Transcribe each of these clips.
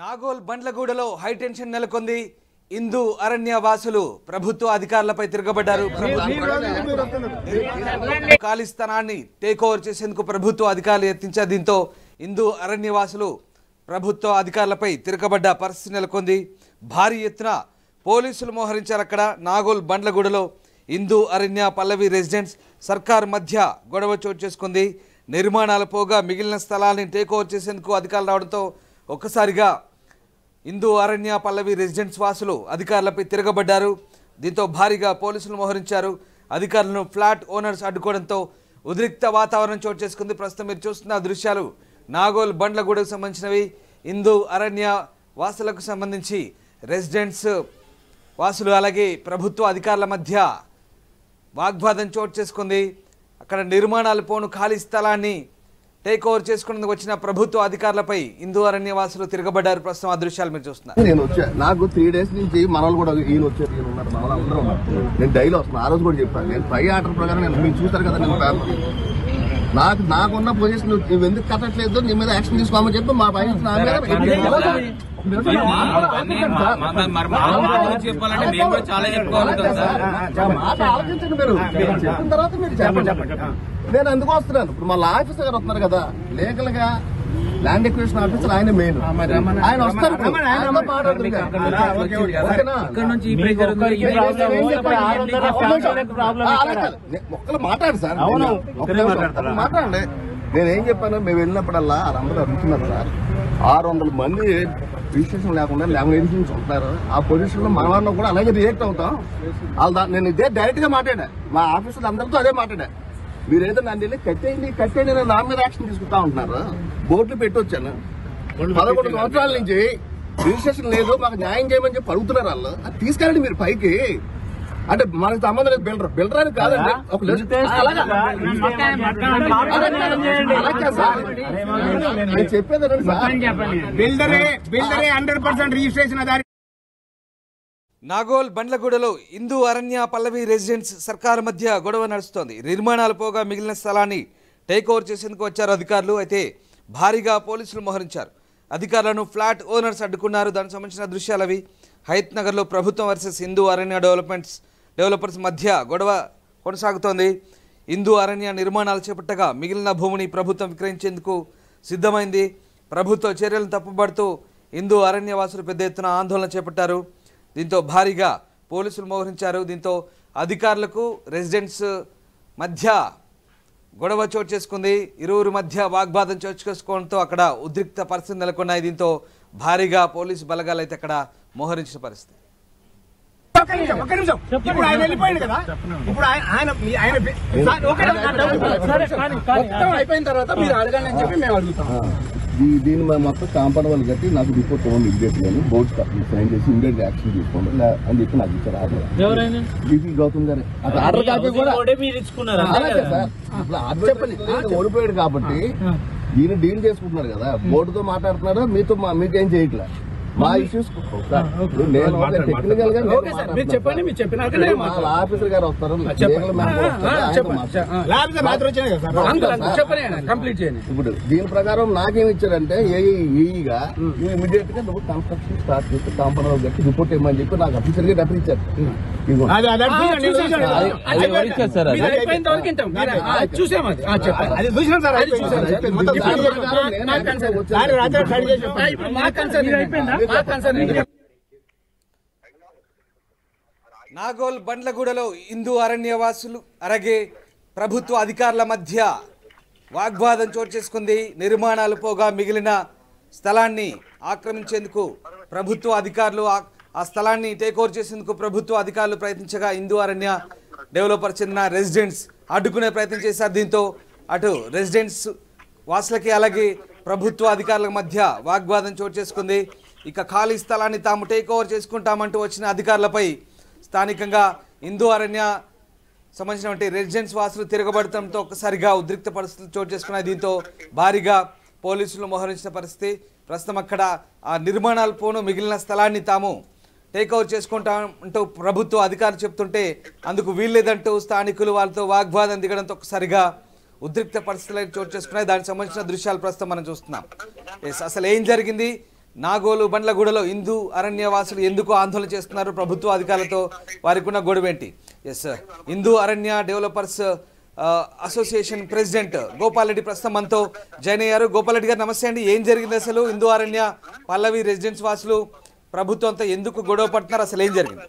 Nagole బండ్లగూడలో high tension నెలకొంది. హిందూ అరణ్య వాసులు ప్రభుత్వ అధికారులపై తిరగబడ్డారు. ఖాళీ స్థానాన్ని టేక్ ఓవర్ చేసేందుకు ప్రభుత్వ అధికారులు యత్నించారు. దీంతో హిందూ అరణ్య వాసులు ప్రభుత్వ అధికారులపై తిరగబడ్డ పరిస్థితి నెలకొంది. భారీ ఎత్తున పోలీసులు మోహరించారు. అక్కడ నాగోల్ బండ్లగూడలో హిందూ అరణ్య పల్లవి రెసిడెంట్స్ సర్కార్ మధ్య గొడవ చోటు చేసుకుంది. నిర్మాణాలు పోగా మిగిలిన స్థలాన్ని టేక్ ఓవర్ చేసేందుకు అధికారులు రావడంతో ఒక్కసారిగా హిందూ అరణ్య పల్లవి రెసిడెంట్స్ వాసులు అధికారులపై తిరగబడ్డారు. దీంతో భారీగా పోలీసులు మోహరించారు. అధికారులను ఫ్లాట్ ఓనర్స్ అడ్డుకోవడంతో ఉద్రిక్త వాతావరణం చోటు చేసుకుంది. ప్రస్తుతం మీరు చూస్తున్న దృశ్యాలు నాగోల్ బండ్లగూడకు సంబంధించినవి. హిందూ అరణ్య వాసులకు సంబంధించి రెసిడెంట్స్ వాసులు అలాగే ప్రభుత్వ అధికారుల మధ్య వాగ్వాదం చోటు చేసుకుంది. అక్కడ నిర్మాణాలు పోను ఖాళీ స్థలాన్ని టేక్ ఓవర్ చేసుకునేందుకు వచ్చిన ప్రభుత్వ అధికారులపై హిందూ అరణ్య వాసులు తిరగబడ్డారు. ప్రస్తుతం ఆ దృశ్యాలు మీరు చూస్తున్నారు. నేను వచ్చా నాకు 3 days నుంచి మనలు కూడా ఈయన వచ్చారు, ఈయన ఉన్నారు, మనలు అందరూ ఉన్నారు. నేను డైలీ వస్తున్నాను. ఆ రోజు కూడా చెప్పాను, నేను పై ఆర్డర్ ప్రకారం నేను మీరు చూస్తారు కదా, నేను పేపర్ నాకున్న పొజిషన్ నువ్వు ఎందుకు కట్టట్లేదు, నీ మీద యాక్షన్ తీసుకోమని చెప్పి మా పై ఆలోచించండి. మీరు చెప్పిన తర్వాత మీరు చెప్పండి. నేను ఎందుకు వస్తున్నాను, ఇప్పుడు మళ్ళీ ఆఫీసర్ గారు వస్తున్నారు కదా, లీగల్ గా ల్యాండ్ ఎక్విజిషన్ ఆఫీసర్ ఆయన మెయిన్, ఆయన వస్తారు. ఒక్కరు మాట్లాడు సార్, మాట్లాడండి. నేనేం చెప్పాను, మేము వెళ్ళినప్పుడల్లా వాళ్ళందరూ అడుగుతున్నారు సార్, 600 మంది రిజిస్ట్రేషన్ లేకుండా ఎడిషన్స్ ఉంటున్నారు. ఆ పొజిషన్ లో మనవాళ్ళం కూడా అలాగే రియాక్ట్ అవుతాం. నేను ఇదే డైరెక్ట్ గా మాట్లాడా, మా ఆఫీసులు అందరితో అదే మాట్లాడా. మీరేదో నన్ను వెళ్ళి కట్టేయండి నా మీద యాక్షన్ తీసుకుంటా ఉంటున్నారు. బోర్డులు పెట్టొచ్చాను. 11 సంవత్సరాల నుంచి రిజిస్ట్రేషన్ లేదు, మాకు న్యాయం చేయమని చెప్పి అడుగుతున్నారు వాళ్ళు. అది తీసుకెళ్ళండి మీరు పైకి. అంటే మనకు సంబంధం లేదు, బిల్డర్ అని కాదండి. నేను చెప్పేది బిల్డరే 100% రిజిస్ట్రేషన్. నాగోల్ బండ్లగూడలో హిందూ అరణ్య పల్లవి రెసిడెంట్స్ సర్కారు మధ్య గొడవ నడుస్తోంది. నిర్మాణాలు పోగా మిగిలిన స్థలాన్ని టేక్ ఓవర్ చేసేందుకు వచ్చారు అధికారులు. అయితే భారీగా పోలీసులు మోహరించారు. అధికారులను ఫ్లాట్ ఓనర్స్ అడ్డుకున్నారు. దానికి సంబంధించిన దృశ్యాలు అవి. హయత్ నగర్లో ప్రభుత్వం వర్సెస్ హిందూ అరణ్య డెవలపర్స్ మధ్య గొడవ కొనసాగుతోంది. హిందూ అరణ్య నిర్మాణాలు చేపట్టగా మిగిలిన భూమిని ప్రభుత్వం విక్రయించేందుకు సిద్ధమైంది. ప్రభుత్వ చర్యలను తప్పుపడుతూ హిందూ అరణ్య వాసులు పెద్ద ఎత్తున ఆందోళన చేపట్టారు. దీంతో భారీగా పోలీసులు మోహరించారు. దీంతో అధికారులకు రెసిడెంట్స్ మధ్య గొడవ చోటు చేసుకుంది. ఇరువురి మధ్య వాగ్వాదం చోటు చేసుకోవడంతో అక్కడ ఉద్రిక్త పరిస్థితి నెలకొన్నాయి. దీంతో భారీగా పోలీసు బలగాలు అయితే అక్కడ మోహరించిన పరిస్థితి. ఇప్పుడు ఆయన వెళ్ళిపోయింది కదా, ఇప్పుడు అయిపోయిన తర్వాత మీరు అడగండి అని చెప్పి మేము అడుగుతాం. దీన్ని మొత్తం కాంపౌండ్ వాళ్ళు కట్టి నాకు రిపోర్ట్ ఇవ్వండి ఇమీడియట్ గానీ, బోర్డ్స్ సైన్ చేసి ఇమీడియట్ యాక్షన్ తీసుకోండి అని చెప్పి నాకు ఇచ్చారు ఆర్డర్. బీపీ గౌతమ్ గారు ఆర్డర్ కాపీ కూడా సార్ చెప్పండి. ఓడిపోయాడు కాబట్టి ఈయన డీల్ చేసుకుంటున్నారు కదా, బోర్డుతో మాట్లాడుతున్నారు, మీకేం చేయట్లే. మా ఇష్యూస్ నేను టెక్నికల్ గా ఆఫీసర్ గారు వస్తారు, ఇప్పుడు దీని ప్రకారం నాకేమి ఇచ్చారంటే ఏఈగా ఇమీడియట్ గా నువ్వు కన్స్ట్రక్షన్ స్టార్ట్ చేసి కాంపౌండ్ గట్టి రిపోర్ట్ ఇవ్వమని చెప్పి నాకు అఫీసర్ గా లెటర్ ఇచ్చారు. నాగోల్ బండ్లగూడలో హిందూ అరణ్య వాసులు అలాగే ప్రభుత్వ అధికారుల మధ్య వాగ్వాదం చోటు చేసుకుంది. నిర్మాణాలు పోగా మిగిలిన స్థలాన్ని ఆక్రమించేందుకు ప్రభుత్వ అధికారులు ఆ స్థలాన్ని టేక్ ఓవర్ చేసేందుకు ప్రభుత్వ అధికారులు ప్రయత్నించగా హిందూ అరణ్య డెవలపర్ చెందిన రెసిడెంట్స్ అడ్డుకునే ప్రయత్నం చేశారు. దీంతో అటు రెసిడెంట్స్ వాసులకి అలాగే ప్రభుత్వ అధికారుల మధ్య వాగ్వాదం చోటు చేసుకుంది. ఇక ఖాళీ స్థలాన్ని తాము టేక్ ఓవర్ చేసుకుంటామంటూ వచ్చిన అధికారులపై స్థానికంగా హిందూ అరణ్య సంబంధించినటువంటి రెసిడెంట్స్ వాసులు తిరగబడటంతో ఒక్కసారిగా ఉద్రిక్త పరిస్థితులు చోటు చేసుకున్నాయి. దీంతో భారీగా పోలీసులు మోహరించిన పరిస్థితి. ప్రస్తుతం అక్కడ ఆ నిర్మాణాలు పోను మిగిలిన స్థలాన్ని తాము టేక్ ఓవర్ చేసుకుంటామంటూ ప్రభుత్వ అధికారులు చెప్తుంటే అందుకు వీల్లేదంటూ స్థానికులు వాళ్ళతో వాగ్వాదం దిగడంతో ఒక్కసారిగా ఉద్రిక్త పరిస్థితులు చోటు చేసుకున్నాయి. దానికి సంబంధించిన దృశ్యాలు ప్రస్తుతం మనం చూస్తున్నాం. అసలు ఏం జరిగింది, నాగోలు బండ్లగూడలో హిందూ అరణ్యవాసులు ఎందుకు ఆందోళన చేస్తున్నారు ప్రభుత్వ అధికారులతో వారికి ఉన్న గొడవేంటి? ఎస్, హిందూ అరణ్య developers association president Gopal Reddy ప్రస్తుతం మనతో జాయిన్ అయ్యారు. గోపాల్ రెడ్డి గారు నమస్తే అండి. ఏం జరిగింది అసలు? హిందూ అరణ్య పల్లవి రెసిడెన్స్ వాసులు ప్రభుత్వంతో ఎందుకు గొడవ పడుతున్నారు? అసలు ఏం జరిగింది?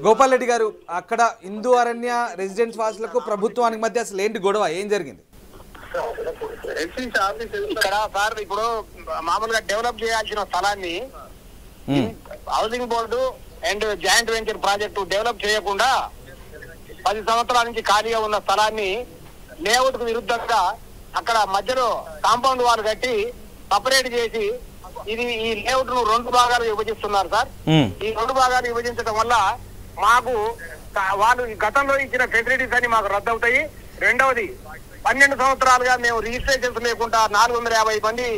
గోపాల్ రెడ్డి గారు, అక్కడ హిందూ అరణ్య రెసిడెన్స్ వాసులకు ప్రభుత్వానికి మధ్య అసలు ఏంటి గొడవ? ఏం జరిగింది? ఇక్కడ సార్ ఇప్పుడు మామూలుగా డెవలప్ చేయాల్సిన స్థలాన్ని housing board and joint venture project develop చేయకుండా 10 సంవత్సరాల నుంచి ఖాళీగా ఉన్న స్థలాన్ని లేఅవుట్ కు విరుద్ధంగా అక్కడ మధ్యలో కాంపౌండ్ వాల్ కట్టి సపరేట్ చేసి ఇది ఈ లేఅవుట్ ను 2 భాగాలు విభజిస్తున్నారు సార్. ఈ 2 భాగాలు విభజించడం వల్ల మాకు వాళ్ళు గతంలో ఇచ్చిన ఫెసిలిటీస్ అన్ని మాకు రద్దు అవుతాయి. రెండవది 12 సంవత్సరాలుగా మేము రిజిస్ట్రేషన్స్ లేకుండా 450 మంది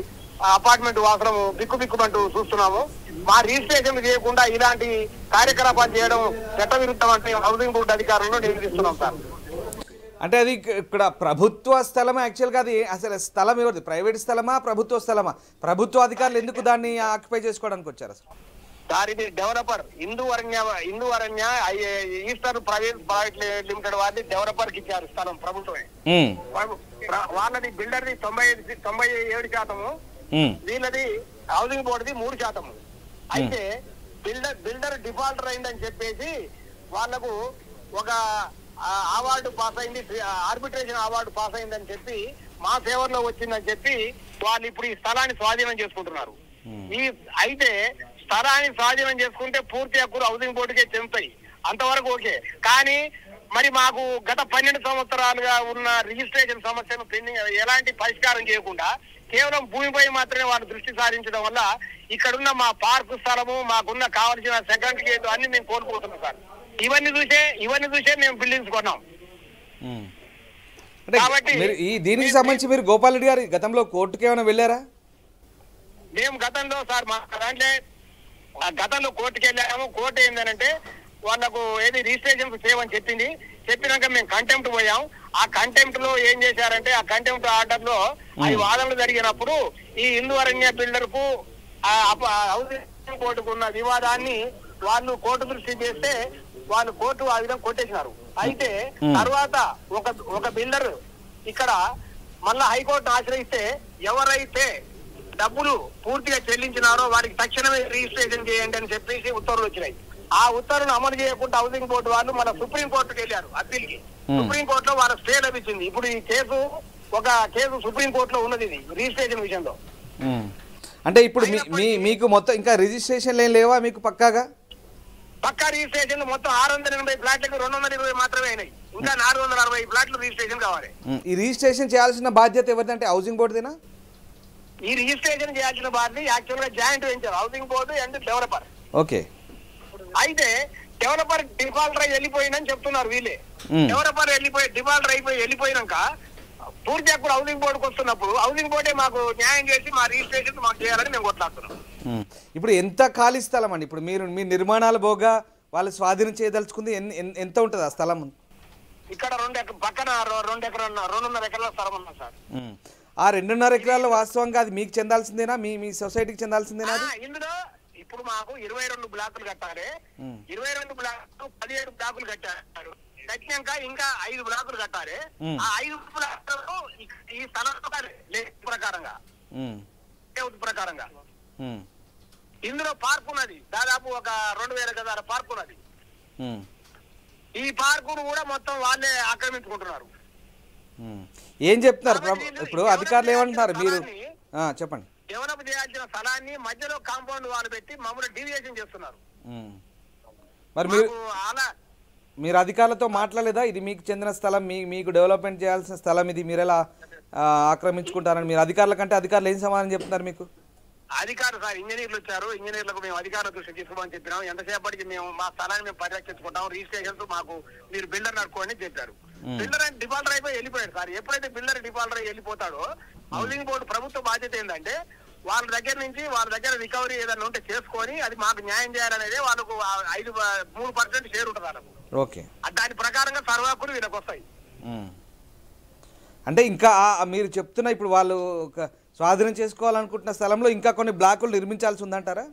అపార్ట్మెంట్ వాసనము బిక్కుబిక్కుమంటూ చూస్తున్నాము. మా రిజిస్ట్రేషన్ చేయకుండా ఇలాంటి కార్యకలాపాలు చేయడం చట్ట విరుద్ధం అంటే హౌసింగ్ బోర్డు అధికారులను నిలదీస్తున్నాం సార్. అంటే అది ఇక్కడ ప్రభుత్వ స్థలమా? యాక్చువల్గా అది అసలు స్థలం ఎవరిది? ప్రైవేట్ స్థలమా ప్రభుత్వ స్థలమా? ప్రభుత్వ అధికారులు ఎందుకు దాన్ని ఆక్యుపై చేసుకోవడానికి వచ్చారు అసలు? సార్ ఇది డెవలపర్ హిందూ అరణ్య ఈస్టర్న్ ప్రైవేట్ లిమిటెడ్ వారిని డెవలపర్ కి ఇచ్చారు స్థలం ప్రభుత్వమే. వాళ్ళది బిల్డర్ది 97%, వీళ్ళది హౌసింగ్ బోర్డుది 3%. అయితే బిల్డర్ డిఫాల్టర్ అయిందని చెప్పేసి వాళ్లకు ఒక అవార్డు పాస్ అయింది, ఆర్బిట్రేషన్ అవార్డు పాస్ అయిందని చెప్పి మా ఫేవర్ లో వచ్చిందని చెప్పి వాళ్ళు ఇప్పుడు ఈ స్థలాన్ని స్వాధీనం చేసుకుంటున్నారు. అయితే స్థలాన్ని స్వాధీనం చేసుకుంటే పూర్తి హక్కులు హౌసింగ్ బోర్డుకే చెందుతాయి, అంతవరకు ఓకే. కానీ మరి మాకు గత 12 సంవత్సరాలుగా ఉన్న రిజిస్ట్రేషన్ సమస్యను పెండింగ్ ఎలాంటి పరిష్కారం చేయకుండా కేవలం భూమిపై మాత్రమే వాళ్ళు దృష్టి సారించడం వల్ల ఇక్కడున్న మా పార్కు స్థలము, మాకున్న కావాల్సిన సెకండ్ గేట్ అన్ని మేము కోల్పోతున్నాం సార్. ఇవన్నీ చూసే మేము బిల్డింగ్స్ కొన్నాం. కాబట్టి దీనికి సంబంధించి మీరు గోపాల్ రెడ్డి గారు గతంలో కోర్టుకి ఏమైనా వెళ్ళారా? మేము గతంలో సార్ మా దాంట్లో గతంలో కోర్టుకి వెళ్ళాము. కోర్టు ఏంటంటే వాళ్ళకు ఏది రిజిస్ట్రేషన్ చేయమని చెప్పింది. చెప్పినాక మేము కంటెంప్ట్ పోయాం. ఆ కంటెంప్ట్ లో ఏం చేశారంటే ఆ కంటెంప్ట్ ఆర్డర్ లో అవి వాదనలు జరిగినప్పుడు ఈ హిందూ అరణ్య బిల్డర్ కు హౌసింగ్ బోర్డుకు ఉన్న వివాదాన్ని వాళ్ళు కోర్టు దృష్టి చేస్తే వాళ్ళు కోర్టు ఆ విధంగా కొట్టేసినారు. అయితే తర్వాత ఒక బిల్డర్ ఇక్కడ మళ్ళా హైకోర్టు ఆశ్రయిస్తే ఎవరైతే డబ్బులు పూర్తిగా చెల్లించినారో వారికి తక్షణమే రిజిస్ట్రేషన్ చేయండి అని చెప్పేసి ఉత్తర్వులు వచ్చినాయి. ఆ ఉత్తర్వులు అమలు చేయకుండా హౌసింగ్ బోర్డు వాళ్ళు మన సుప్రీం కోర్టుకు వెళ్ళారు అప్పీల్ కి. సుప్రీం కోర్టులో వాళ్ళ స్టే లభించింది. ఇప్పుడు ఈ కేసు సుప్రీం కోర్టులో ఉన్నది ఇది రిజిస్ట్రేషన్ విషయంలో. అంటే ఇప్పుడు మీకు మొత్తం ఇంకా రిజిస్ట్రేషన్ లేవా మీకు? పక్కా రిజిస్ట్రేషన్ మొత్తం 680 ఫ్లాట్లకు 220 మాత్రమే అయినాయి. ఇంకా 460 ఫ్లాట్లు రిజిస్ట్రేషన్ కావాలి. ఈ రిజిస్ట్రేషన్ చేయాల్సిన బాధ్యత ఎవరిదంటే హౌసింగ్ బోర్డుదేనా? ఈ రిజిస్ట్రేషన్ చేయాల్సిన బాధ్యత యాక్చువల్ గా joint venture housing board and developer. Okay. అయితే డెవలపర్ డిఫాల్టర్ అయి వెళ్ళిపోయిందని చెప్తున్నారు వీళ్ళే. డెవలపర్ డిఫాల్టర్ అయిపోయి వెళ్ళిపోయినాక పూర్తి హక్కులు హౌసింగ్ బోర్డుకు వస్తున్నప్పుడు హౌసింగ్ బోర్డే మాకు న్యాయం చేసి మా రిజిస్ట్రేషన్ మాకు చేయాలని మేము కొట్లాడుతున్నాం. ఇప్పుడు ఎంత ఖాళీ స్థలం అండి? ఇప్పుడు మీ నిర్మాణాలు పోగా వాళ్ళు స్వాధీనం చేయదలుచుకుంది ఎంత ఉంటుంది ఆ స్థలం? ఇక్కడ పక్కన 2.5 ఎకరాల స్థలం ఉన్నా సార్. ఆ 2.5 ఎకరాల వాస్తవంగా అది మీకు చెందాల్సిందేనా? మీ సొసైటీకి చెందాల్సిందేనా? ఇందులో ఇప్పుడు మాకు 22 బ్లాకులు కట్టాలి. 22 బ్లాకులు 17 బ్లాకులు కట్టారు. కట్టినాక ఇంకా 5 బ్లాకులు కట్టాలి. ఆ 5 బ్లాకులు ఈ స్థలం ప్రకారంగా ఇందులో పార్క్ ఉన్నది. దాదాపు ఒక 2000 గజాల పార్క్ ఉన్నది. ఈ పార్కును కూడా మొత్తం వాళ్ళే ఆక్రమించుకుంటున్నారు. ఏం చెప్తున్నారు ఇప్పుడు అధికారులు ఏమంటున్నారు? మీరు చెప్పండి. డెవలప్ చేయాల్సిన స్థలాన్ని మధ్యలో కాంపౌండ్ వాళ్ళు పెట్టి మమ్మల్ని డీవియేషన్ చేస్తున్నారు. మరి మీరు అధికారులతో మాట్లాడలేదా? ఇది మీకు చెందిన స్థలం, మీకు డెవలప్మెంట్ చేయాల్సిన స్థలం, ఇది మీరు ఎలా ఆక్రమించుకుంటారని మీరు అధికారుల కంటే అధికారులు ఏం సమాధానం చెప్తున్నారు మీకు? అధికారులు సార్ ఇంజనీర్లు వచ్చారు. ఇంజనీర్లకు మేము అధికారుల దృష్టి తీసుకోమని చెప్పినాం. ఎంతసేపటికి మేము మా స్థలాన్ని మేము పరిరక్షించుకుంటాం, రిజిస్ట్రేషన్స్ మాకు మీరు బిల్డర్ నడుకోండి చెప్పారు. బిల్డర్ అని డిఫాల్టర్ అయిపోయి వెళ్ళిపోయాడు సార్. ఎప్పుడైతే బిల్డర్ డిఫాల్టర్ అయి వెళ్ళిపోతాడో హౌసింగ్ బోర్డు ప్రభుత్వ బాధ్యత ఏంటంటే వాళ్ళ దగ్గర రికవరీ ఏదైనా ఉంటే చేసుకొని అది మాకు న్యాయం చేయాలనేది వాళ్ళకు 3% షేర్ ఉంటుంది వాళ్ళకు. దాని ప్రకారంగా సర్వాకులు వీళ్ళకి వస్తాయి. అంటే ఇంకా మీరు చెప్తున్న ఇప్పుడు వాళ్ళు స్వాధీనం చేసుకోవాలనుకుంటున్న స్థలంలో ఇంకా కొన్ని బ్లాకులు నిర్మించాల్సి ఉందంటారా?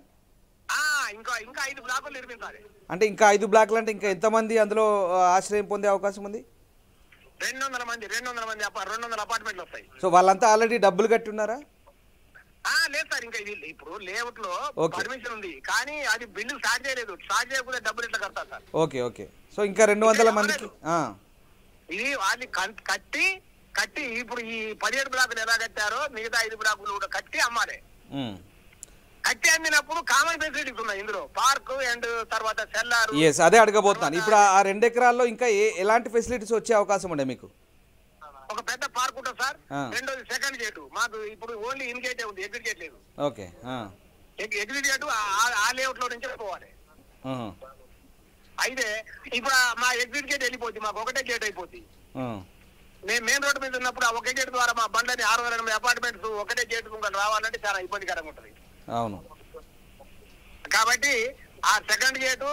ఇంకా 5 బ్లాకులు నిర్మించాలి. అంటే ఇంకా 5 బ్లాకులు అంటే ఇంకా ఎంతమంది అందులో ఆశ్రయం పొందే అవకాశం ఉంది? 200 మంది 200 అపార్ట్మెంట్లు వస్తాయి. సో వాళ్ళంతా ఆల్రెడీ డబ్బులు కట్టి ఉన్నారా? లేదు సార్, ఇంకా ఇది ఇప్పుడు లేఅవుట్ లో పర్మిషన్ ఉంది కానీ అది బిల్లు స్టార్ట్ చేయలేదు. స్టార్ట్ చేయకపోతే డబ్బులు ఎట్లా కడతారు సార్? ఓకే. సో ఇంకా 200 మందికి ఇది వాళ్ళు కట్టి ఇప్పుడు ఈ 17 బ్లాకులు ఎలా కట్టారో మిగతా 5 బ్లాకులు కూడా కట్టి అమ్మాలి. కట్టి అమ్మినప్పుడు కామన్ ఫెసిలిటీస్ ఉన్నాయి ఇందులో, పార్క్ అండ్ తర్వాత సెల్లార్. అదే అడగబోతున్నాను. ఇప్పుడు ఆ 2 ఎకరాల్లో ఇంకా ఎలాంటి ఫెసిలిటీస్ వచ్చే అవకాశం ఉండే మీకు? ఒక పెద్ద పార్క్ ఉంటుంది సార్. రెండోది సెకండ్ గేట్. మాకు ఇప్పుడు ఓన్లీ ఇన్ గేటే ఉంది, ఎగ్జిట్ గేట్ లేదు. ఓకే. ఎగ్జిట్ గేట్ ఆ లేఅవుట్ లో నుంచి పోవాలి. అయితే ఇప్పుడు మా ఎగ్జిట్ గేట్ వెళ్ళిపోద్ది, మాకు ఒకటే గేట్ అయిపోద్ది. మేము మెయిన్ రోడ్డు మీద ఉన్నప్పుడు ఆ ఒకే గేట్ ద్వారా మా బండ్లని 680 అపార్ట్మెంట్స్ ఒకటే గేట్ రావాలంటే చాలా ఇబ్బందికరంగా ఉంటుంది. అవును. కాబట్టి ఆ సెకండ్ గేటు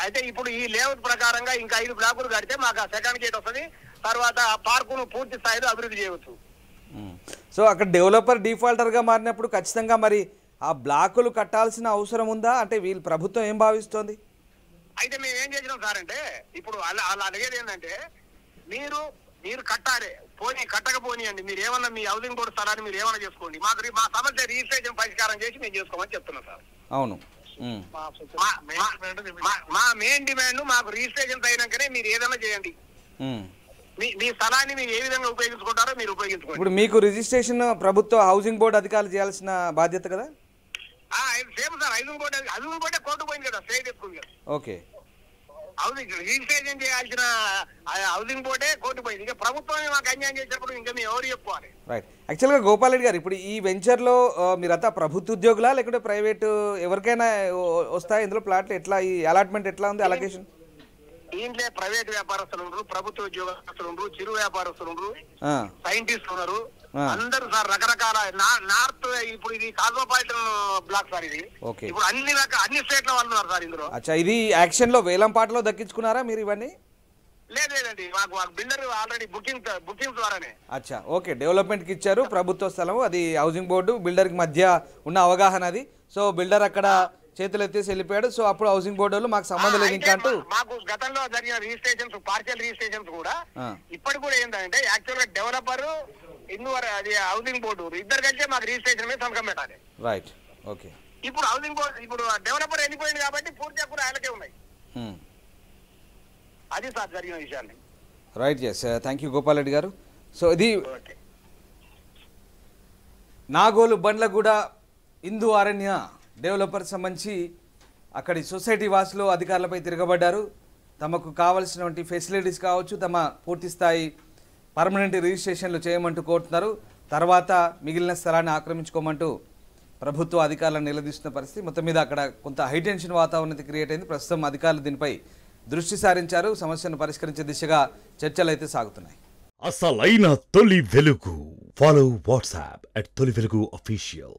అయితే ఇప్పుడు ఈ లేఅవుట్ ప్రకారంగా ఇంకా 5 బ్లాకులు కడితే మాకు ఆ సెకండ్ గేట్ వస్తుంది. తర్వాత పార్కును పూర్తి స్థాయిలో అభివృద్ధి చేయవచ్చు. సో అక్కడ డెవలపర్ డిఫాల్టర్ గా మారినప్పుడు ఖచ్చితంగా మరి ఆ బ్లాకులు కట్టాల్సిన అవసరం ఉందా? అంటే వీళ్ళు ప్రభుత్వం ఏం భావిస్తోంది? అయితే మేము ఏం చేసినాం సార్ అంటే ఇప్పుడు అలా అడిగేది ఏంటంటే మీరు కట్టాలి, కట్టకపోనియండి, మీరు ఏమన్నా మీ హౌసింగ్ బోర్డు స్థలాన్ని మీరు ఏమన్నా చేసుకోండి, మా సమస్య రిజిస్ట్రేషన్ పరిష్కారం చేసి మేము చేసుకోమని చెప్తున్నాం సార్. అవును. మా మెయిన్ డిమాండ్ మాకు రిజిస్ట్రేషన్ అయినాకనే మీరు ఏదైనా చేయండి. మీ స్థలాన్ని మీరు ఏ విధంగా ఉపయోగించుకుంటారో మీరు ఉపయోగించుకోండి. ఇప్పుడు మీకు రిజిస్ట్రేషన్ ప్రభుత్వ హౌసింగ్ బోర్డు అధికారులు చేయాల్సిన బాధ్యత కదా? సేమ్ సార్, హౌసింగ్ బోర్డే కోర్టు పోయింది కదా, స్టే తెచ్చుకుంది కదా. ఓకే. హౌసింగ్ రిజిస్ట్రేషన్ చేయాల్సిన హౌసింగ్ బోర్డే కోర్టు పోయింది. ఇంకా ప్రభుత్వం మాకు అన్యాయం చేసినప్పుడు ఇంకా మేము ఎవరు చెప్పుకోవాలి? రైట్. యాక్చువల్గా గోపాల్ రెడ్డి గారు, ఇప్పుడు ఈ వెంచర్లో మీరంతా ప్రభుత్వ ఉద్యోగులా లేకుంటే ప్రైవేట్ ఎవరికైనా వస్తాయి ఇందులో ప్లాట్లు? ఎట్లా ఈ అలాట్మెంట్ ఎట్లా ఉంది, అలొకేషన్? దీంట్లో ప్రైవేట్ వ్యాపారస్తులు ఉండరు, ప్రభుత్వ ఉద్యోగస్తులు ఉండరు, చిరు వ్యాపారస్తులు ఉండరు, సైంటిస్టులు ఉన్నారు, అందరూ సార్ రకరకాల. నార్త్ ఇప్పుడు ఇది కాస్మోపాలిటన్ బ్లాక్ సార్, ఇది ఇప్పుడు అన్ని స్టేట్ల వాళ్ళు ఉన్నారు సార్ ఇందులో. అచ్చా, ఇది యాక్షన్ లో వేలం పాటలో దక్కించుకున్నారా మీరు ఇవన్నీ? లేదండి, మాకు బిల్డర్ ఆల్రెడీ బుకింగ్ ద్వారానే. అచ్చా, ఓకే. డెవలప్మెంట్ కి ఇచ్చారు ప్రభుత్వ స్థలం, అది హౌసింగ్ బోర్డు బిల్డర్ కి మధ్య ఉన్న అవగాహన అది. సో బిల్డర్ అక్కడ చేతులు ఎత్తేసి వెళ్ళిపోయాడు. సో అప్పుడు హౌసింగ్ బోర్డు వాళ్ళు మాకు సంబంధం లేదు ఇంకా అంటూ. మాకు గతంలో జరిగిన రిజిస్ట్రేషన్స్, పార్షియల్ రిజిస్ట్రేషన్స్ కూడా ఇప్పటికి కూడా ఏంటంటే యాక్చువల్ గా డెవలపర్ అది హౌసింగ్ బోర్డు ఇద్దరు కలిసి మాకు రిజిస్ట్రేషన్ మీద సంతకం పెట్టాలి. రైట్. ఓకే. ఇప్పుడు హౌసింగ్ బోర్డు ఇప్పుడు డెవలపర్ వెళ్ళిపోయింది కాబట్టి పూర్తి హక్కులు ఆయనకే ఉన్నాయి. అది సార్ జరిగిన విషయాన్ని. Right. Yes, thank you Gopal Reddy గారు. సో ఇది నాగోలు బండ్లగూడ హిందూ అరణ్య డెవలపర్ సంబంధించి అక్కడి సొసైటీ వాసులు అధికారులపై తిరగబడ్డారు. తమకు కావాల్సినటువంటి ఫెసిలిటీస్ కావచ్చు, తమ పూర్తి స్థాయి పర్మనెంట్ రిజిస్ట్రేషన్లు చేయమంటూ కోరుతున్నారు. తర్వాత మిగిలిన స్థలాన్ని ఆక్రమించుకోమంటూ ప్రభుత్వ అధికారులను నిలదీస్తున్న పరిస్థితి. మొత్తం మీద అక్కడ కొంత హైటెన్షన్ వాతావరణం క్రియేట్ అయింది. ప్రస్తుతం అధికారులు దీనిపై దృష్టి సారించారు. సమస్యను పరిష్కరించే దిశగా చర్చలు అయితే సాగుతున్నాయి. అసలైన తొలి వెలుగు. ఫాలో వాట్సాప్ @తొలి వెలుగు అఫీషియల్.